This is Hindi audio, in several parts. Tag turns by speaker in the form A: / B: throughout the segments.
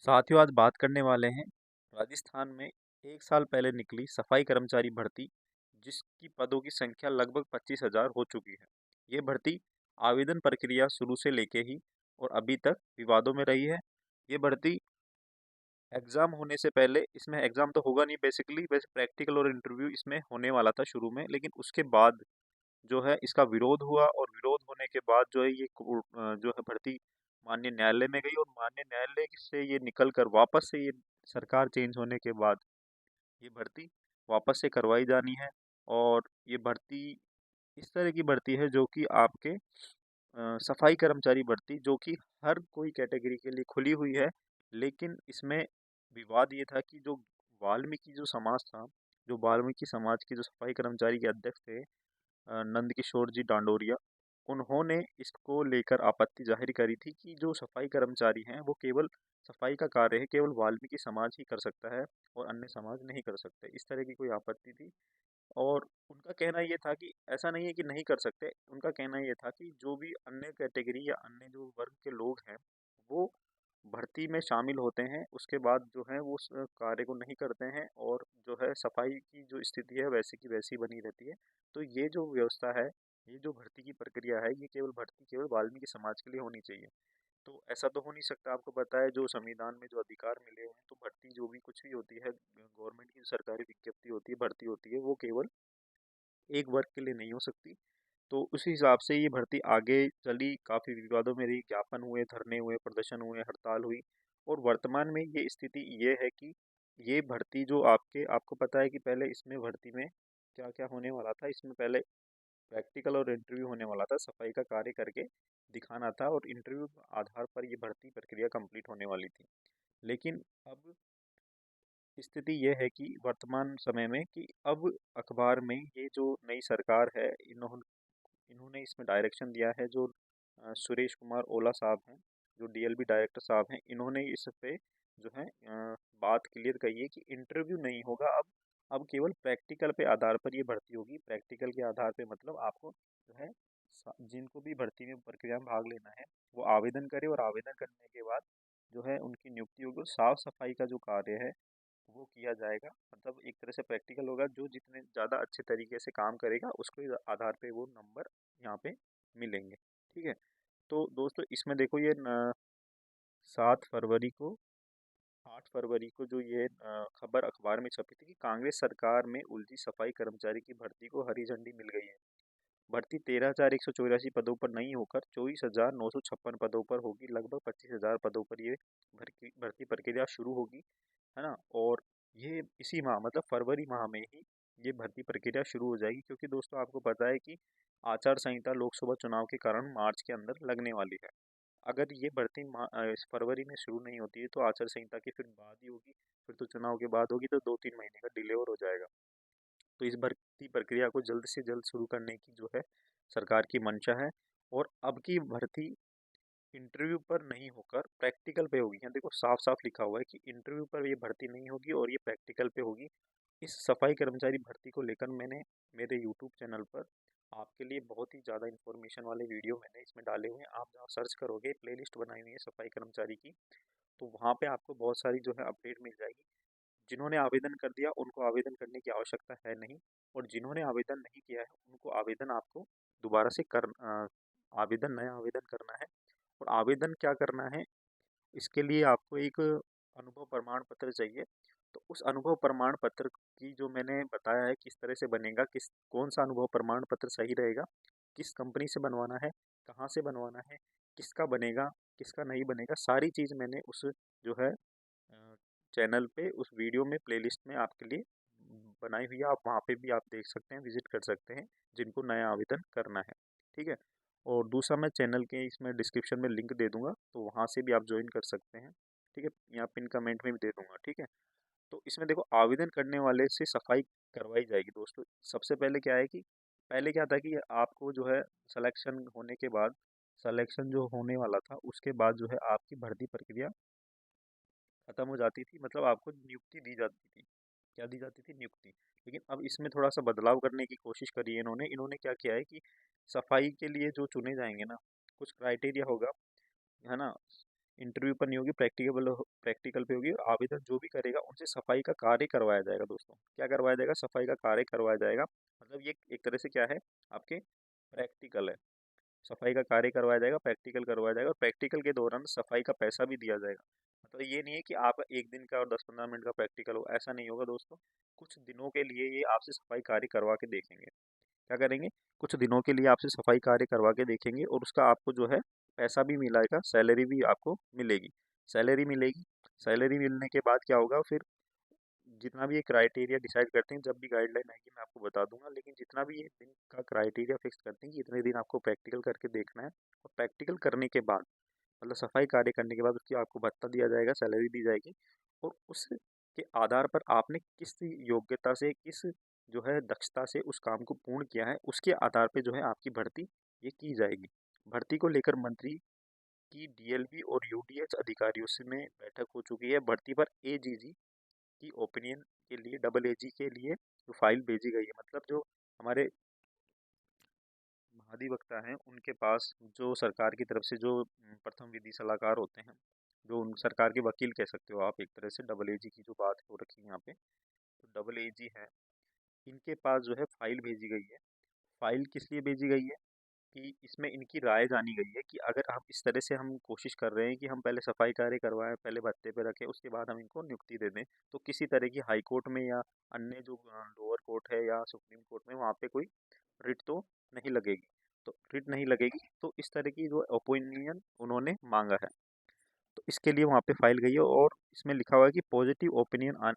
A: साथियों, आज बात करने वाले हैं राजस्थान में 1 साल पहले निकली सफाई कर्मचारी भर्ती, जिसकी पदों की संख्या लगभग 25,000 हो चुकी है। ये भर्ती आवेदन प्रक्रिया शुरू से लेके ही और अभी तक विवादों में रही है। ये भर्ती एग्जाम होने से पहले, इसमें एग्जाम तो होगा नहीं बेसिकली, वैसे प्रैक्टिकल और इंटरव्यू इसमें होने वाला था शुरू में, लेकिन उसके बाद जो है इसका विरोध हुआ और विरोध होने के बाद जो है जो है भर्ती माननीय न्यायालय में गई और माननीय न्यायालय से ये निकल कर वापस से ये सरकार चेंज होने के बाद ये भर्ती वापस से करवाई जानी है। और ये भर्ती इस तरह की भर्ती है जो कि आपके सफाई कर्मचारी भर्ती, जो कि हर कोई कैटेगरी के लिए खुली हुई है। लेकिन इसमें विवाद ये था कि जो वाल्मीकि जो समाज था, जो वाल्मीकि समाज के जो सफाई कर्मचारी के अध्यक्ष थे, नंद किशोर जी डांडोरिया, उन्होंने इसको लेकर आपत्ति जाहिर करी थी कि जो सफाई कर्मचारी हैं वो केवल सफाई का कार्य है, केवल वाल्मीकि समाज ही कर सकता है और अन्य समाज नहीं कर सकते। इस तरह की कोई आपत्ति थी। और उनका कहना ये था कि ऐसा नहीं है कि नहीं कर सकते, उनका कहना ये था कि जो भी अन्य कैटेगरी या अन्य जो वर्ग के लोग हैं वो भर्ती में शामिल होते हैं, उसके बाद जो है वो उस कार्य को नहीं करते हैं और जो है सफाई की जो स्थिति है वैसे की वैसी बनी रहती है। तो ये जो व्यवस्था है, ये जो भर्ती की प्रक्रिया है, ये केवल भर्ती केवल वाल्मीकि समाज के लिए होनी चाहिए। तो ऐसा तो हो नहीं सकता। आपको पता है जो संविधान में जो अधिकार मिले हैं, तो भर्ती जो भी कुछ भी होती है, गवर्नमेंट की जो सरकारी विज्ञप्ति होती है, भर्ती होती है, वो केवल एक वर्ग के लिए नहीं हो सकती। तो उसी हिसाब से ये भर्ती आगे चली, काफ़ी विवादों में रही, ज्ञापन हुए, धरने हुए, प्रदर्शन हुए, हड़ताल हुई। और वर्तमान में ये स्थिति ये है कि ये भर्ती जो आपको पता है कि पहले इसमें भर्ती में क्या क्या होने वाला था। इसमें पहले प्रैक्टिकल और इंटरव्यू होने वाला था, सफाई का कार्य करके दिखाना था और इंटरव्यू के आधार पर ये भर्ती प्रक्रिया कंप्लीट होने वाली थी। लेकिन अब स्थिति ये है कि वर्तमान समय में कि अब अखबार में ये जो नई सरकार है, इन्होंने इसमें डायरेक्शन दिया है। जो सुरेश कुमार ओला साहब हैं, जो डीएलबी डायरेक्टर साहब हैं, इन्होंने इस पे जो है बात क्लियर कही है कि इंटरव्यू नहीं होगा अब केवल प्रैक्टिकल पे आधार पर ये भर्ती होगी। प्रैक्टिकल के आधार पे मतलब आपको जो है जिनको भी भर्ती में प्रक्रिया में भाग लेना है वो आवेदन करे और आवेदन करने के बाद जो है उनकी नियुक्ति होगी। और साफ सफाई का जो कार्य है वो किया जाएगा, मतलब एक तरह से प्रैक्टिकल होगा। जो जितने ज़्यादा अच्छे तरीके से काम करेगा उसके आधार पे वो नंबर यहाँ पे मिलेंगे। ठीक है। तो दोस्तों, इसमें देखो ये 7 फरवरी को 8 फरवरी को जो ये खबर अखबार में छपी थी कि कांग्रेस सरकार में उलझी सफाई कर्मचारी की भर्ती को हरी झंडी मिल गई है। भर्ती 13,184 पदों पर नहीं होकर 24,956 पदों पर होगी। लगभग 25,000 पदों पर ये भर्ती भर्ती प्रक्रिया शुरू होगी, है ना। और ये इसी माह मतलब फरवरी माह में ही ये भर्ती प्रक्रिया शुरू हो जाएगी, क्योंकि दोस्तों आपको पता है कि आचार संहिता लोकसभा चुनाव के कारण मार्च के अंदर लगने वाली है। अगर ये भर्ती इस फरवरी में शुरू नहीं होती है तो आचार संहिता की फिर बाद ही होगी, फिर तो चुनाव के बाद होगी, तो 2-3 महीने का डिले और हो जाएगा। तो इस भर्ती प्रक्रिया को जल्द से जल्द शुरू करने की जो है सरकार की मंशा है। और अब की भर्ती इंटरव्यू पर नहीं होकर प्रैक्टिकल पे होगी। यहाँ देखो साफ साफ लिखा हुआ है कि इंटरव्यू पर ये भर्ती नहीं होगी और ये प्रैक्टिकल पे होगी। इस सफाई कर्मचारी भर्ती को लेकर मैंने मेरे यूट्यूब चैनल पर आपके लिए बहुत ही ज़्यादा इन्फॉर्मेशन वाले वीडियो मैंने इसमें डाले हुए हैं। आप जहाँ सर्च करोगे, प्लेलिस्ट बनाई हुई है सफाई कर्मचारी की, तो वहाँ पे आपको बहुत सारी जो है अपडेट मिल जाएगी। जिन्होंने आवेदन कर दिया उनको आवेदन करने की आवश्यकता है नहीं, और जिन्होंने आवेदन नहीं किया है उनको आवेदन आपको दोबारा से आवेदन नया आवेदन करना है। और आवेदन क्या करना है, इसके लिए आपको एक अनुभव प्रमाण पत्र चाहिए। तो उस अनुभव प्रमाण पत्र की जो मैंने बताया है किस तरह से बनेगा, किस कौन सा अनुभव प्रमाण पत्र सही रहेगा, किस कंपनी से बनवाना है, कहाँ से बनवाना है, किसका बनेगा, किसका नहीं बनेगा, सारी चीज़ मैंने उस जो है चैनल पे उस वीडियो में प्लेलिस्ट में आपके लिए बनाई हुई है। आप वहाँ पे भी आप देख सकते हैं, विजिट कर सकते हैं, जिनको नया आवेदन करना है। ठीक है। और दूसरा, मैं चैनल के इसमें डिस्क्रिप्शन में लिंक दे दूंगा, तो वहाँ से भी आप ज्वाइन कर सकते हैं। ठीक है। यहाँ पिन कमेंट में भी दे दूंगा। ठीक है। तो इसमें देखो आवेदन करने वाले से सफाई करवाई जाएगी दोस्तों। सबसे पहले क्या है कि पहले क्या था कि आपको जो है सिलेक्शन होने के बाद, सिलेक्शन जो होने वाला था उसके बाद जो है आपकी भर्ती प्रक्रिया खत्म हो जाती थी, मतलब आपको नियुक्ति दी जाती थी। क्या दी जाती थी? नियुक्ति। लेकिन अब इसमें थोड़ा सा बदलाव करने की कोशिश करी है इन्होंने। इन्होंने क्या किया है कि सफाई के लिए जो चुने जाएंगे ना, कुछ क्राइटेरिया होगा, है ना। इंटरव्यू पर नहीं होगी, प्रैक्टिकल पे होगी। और आवेदन जो भी करेगा उनसे सफाई का कार्य करवाया जाएगा दोस्तों। क्या करवाया जाएगा? सफाई का कार्य करवाया जाएगा। मतलब ये एक तरह से क्या है, आपके प्रैक्टिकल है। सफाई का कार्य करवाया जाएगा, प्रैक्टिकल करवाया जाएगा, और प्रैक्टिकल के दौरान सफाई का पैसा भी दिया जाएगा। मतलब ये नहीं है कि आप एक दिन का और 10-15 मिनट का प्रैक्टिकल हो, ऐसा नहीं होगा दोस्तों। कुछ दिनों के लिए ये आपसे सफाई कार्य करवा के देखेंगे। क्या करेंगे? कुछ दिनों के लिए आपसे सफाई कार्य करवा के देखेंगे, और उसका आपको जो है पैसा भी मिलेगा, सैलरी भी आपको मिलेगी। सैलरी मिलेगी। सैलरी मिलने के बाद क्या होगा फिर? जितना भी ये क्राइटेरिया डिसाइड करते हैं, जब भी गाइडलाइन आएगी मैं आपको बता दूंगा, लेकिन जितना भी ये दिन का क्राइटेरिया फिक्स करते हैं कि इतने दिन आपको प्रैक्टिकल करके देखना है, और प्रैक्टिकल करने के बाद मतलब सफाई कार्य करने के बाद उसकी आपको भत्ता दिया जाएगा, सैलरी दी जाएगी। और उसके आधार पर आपने किस योग्यता से, किस जो है दक्षता से उस काम को पूर्ण किया है, उसके आधार पे जो है आपकी भर्ती ये की जाएगी। भर्ती को लेकर मंत्री की डीएलबी और यूडीएच अधिकारियों से में बैठक हो चुकी है। भर्ती पर एजीजी की ओपिनियन के लिए, डबल एजी के लिए जो फाइल भेजी गई है, मतलब जो हमारे महाधिवक्ता हैं उनके पास, जो सरकार की तरफ से जो प्रथम विधि सलाहकार होते हैं, जो उन सरकार के वकील कह सकते हो आप एक तरह से, डबल एजी की जो बात हो रखी है यहाँ पे, तो डबल एजी है, इनके पास जो है फाइल भेजी गई है। फाइल किस लिए भेजी गई है? कि इसमें इनकी राय जानी गई है कि अगर हम इस तरह से हम कोशिश कर रहे हैं कि हम पहले सफाई कार्य करवाएं, पहले भत्ते पे रखें, उसके बाद हम इनको नियुक्ति दे दें, तो किसी तरह की हाई कोर्ट में या अन्य जो लोअर कोर्ट है या सुप्रीम कोर्ट में, वहाँ पे कोई रिट तो नहीं लगेगी। तो रिट नहीं लगेगी, तो इस तरह की जो ओपिनियन उन्होंने मांगा है, तो इसके लिए वहाँ पे फाइल गई है। और इसमें लिखा हुआ है कि पॉजिटिव ओपिनियन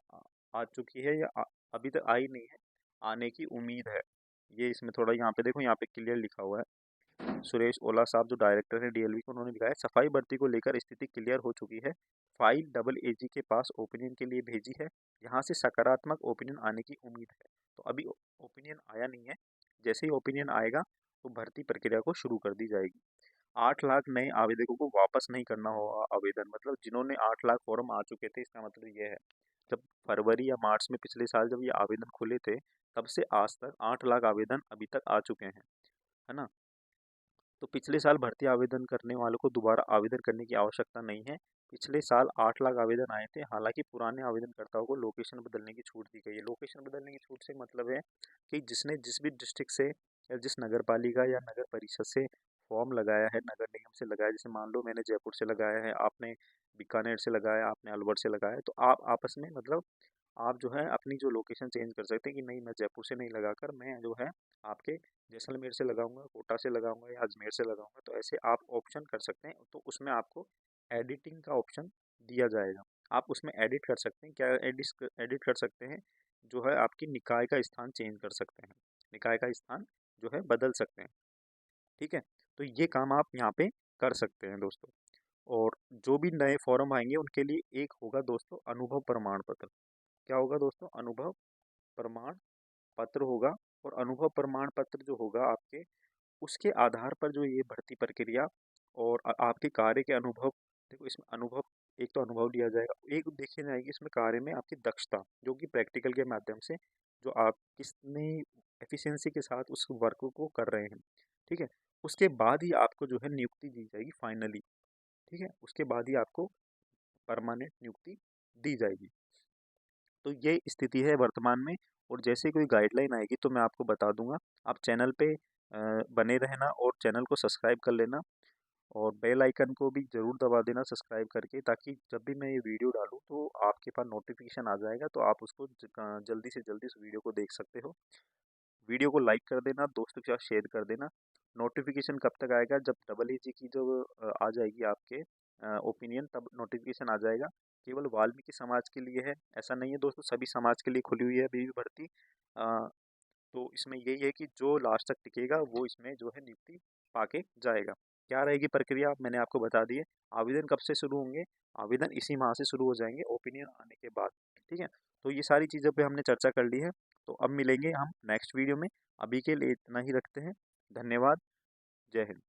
A: आ चुकी है, या अभी तक आई नहीं है, आने की उम्मीद है। ये इसमें थोड़ा यहाँ पे देखो, यहाँ पे क्लियर लिखा हुआ है। सुरेश ओला साहब जो डायरेक्टर हैं डीएलवी को, उन्होंने लिखा है सफाई भर्ती को लेकर स्थिति क्लियर हो चुकी है। फाइल डबल एजी के पास ओपिनियन के लिए भेजी है, यहाँ से सकारात्मक ओपिनियन आने की उम्मीद है। तो अभी ओपिनियन आया नहीं है, जैसे ही ओपिनियन आएगा तो भर्ती प्रक्रिया को शुरू कर दी जाएगी। 8 लाख नए आवेदकों को वापस नहीं करना होगा आवेदन। मतलब जिन्होंने 8 लाख फॉर्म आ चुके थे, इसका मतलब ये है, जब फरवरी या मार्च में पिछले साल जब ये आवेदन खुले थे, तब से आज तक 8 लाख आवेदन अभी तक आ चुके हैं, है ना। तो पिछले साल भर्ती आवेदन करने वालों को दोबारा आवेदन करने की आवश्यकता नहीं है। पिछले साल 8 लाख आवेदन आए थे। हालांकि पुराने आवेदनकर्ताओं को लोकेशन बदलने की छूट दी गई है। लोकेशन बदलने की छूट से मतलब है कि जिसने जिस भी डिस्ट्रिक्ट से या जिस नगर पालिका या नगर परिषद से फॉर्म लगाया है, नगर निगम से लगाया, जैसे मान लो मैंने जयपुर से लगाया है, आपने बीकानेर से लगाया, आपने अलवर से लगाया है, तो आप आपस में मतलब आप जो है अपनी जो लोकेशन चेंज कर सकते हैं कि नहीं, मैं जयपुर से नहीं लगाकर मैं जो है आपके जैसलमेर से लगाऊंगा, कोटा से लगाऊंगा, या अजमेर से लगाऊंगा। तो ऐसे आप ऑप्शन कर सकते हैं। तो उसमें आपको एडिटिंग का ऑप्शन दिया जाएगा। आप उसमें एडिट कर सकते हैं। क्या एडिट कर सकते हैं? जो है आपकी निकाय का स्थान चेंज कर सकते हैं, निकाय का स्थान जो है बदल सकते हैं। ठीक है, तो ये काम आप यहाँ पे कर सकते हैं दोस्तों। और जो भी नए फॉर्म आएंगे उनके लिए एक होगा दोस्तों अनुभव प्रमाण पत्र। क्या होगा दोस्तों? अनुभव प्रमाण पत्र होगा। और अनुभव प्रमाण पत्र जो होगा आपके, उसके आधार पर जो ये भर्ती प्रक्रिया और आपके कार्य के अनुभव, देखो इसमें अनुभव, एक तो अनुभव लिया जाएगा, एक देखी जाएगी इसमें कार्य में आपकी दक्षता, जो कि प्रैक्टिकल के माध्यम से जो आप कितनी एफिशिएंसी के साथ उस वर्क को कर रहे हैं। ठीक है, उसके बाद ही आपको जो है नियुक्ति दी जाएगी फाइनली। ठीक है, उसके बाद ही आपको परमानेंट नियुक्ति दी जाएगी। तो ये स्थिति है वर्तमान में। और जैसे कोई गाइडलाइन आएगी तो मैं आपको बता दूंगा। आप चैनल पे बने रहना और चैनल को सब्सक्राइब कर लेना, और बेल आइकन को भी ज़रूर दबा देना सब्सक्राइब करके, ताकि जब भी मैं ये वीडियो डालूँ तो आपके पास नोटिफिकेशन आ जाएगा, तो आप उसको जल्दी से जल्दी उस वीडियो को देख सकते हो। वीडियो को लाइक कर देना, दोस्तों के साथ शेयर कर देना। नोटिफिकेशन कब तक आएगा? जब डबल एजी की जो आ जाएगी आपके ओपिनियन, तब नोटिफिकेशन आ जाएगा। केवल वाल्मीकि समाज के लिए है ऐसा नहीं है दोस्तों, सभी समाज के लिए खुली हुई है अभी भी भर्ती। अ, तो इसमें यही है कि जो लास्ट तक टिकेगा वो इसमें जो है नियुक्ति पाके जाएगा। क्या रहेगी प्रक्रिया मैंने आपको बता दी है। आवेदन कब से शुरू होंगे? आवेदन इसी माह से शुरू हो जाएंगे ओपिनियन आने के बाद। ठीक है, तो ये सारी चीज़ों पे हमने चर्चा कर ली है। तो अब मिलेंगे हम नेक्स्ट वीडियो में। अभी के लिए इतना ही रखते हैं। धन्यवाद। जय हिंद।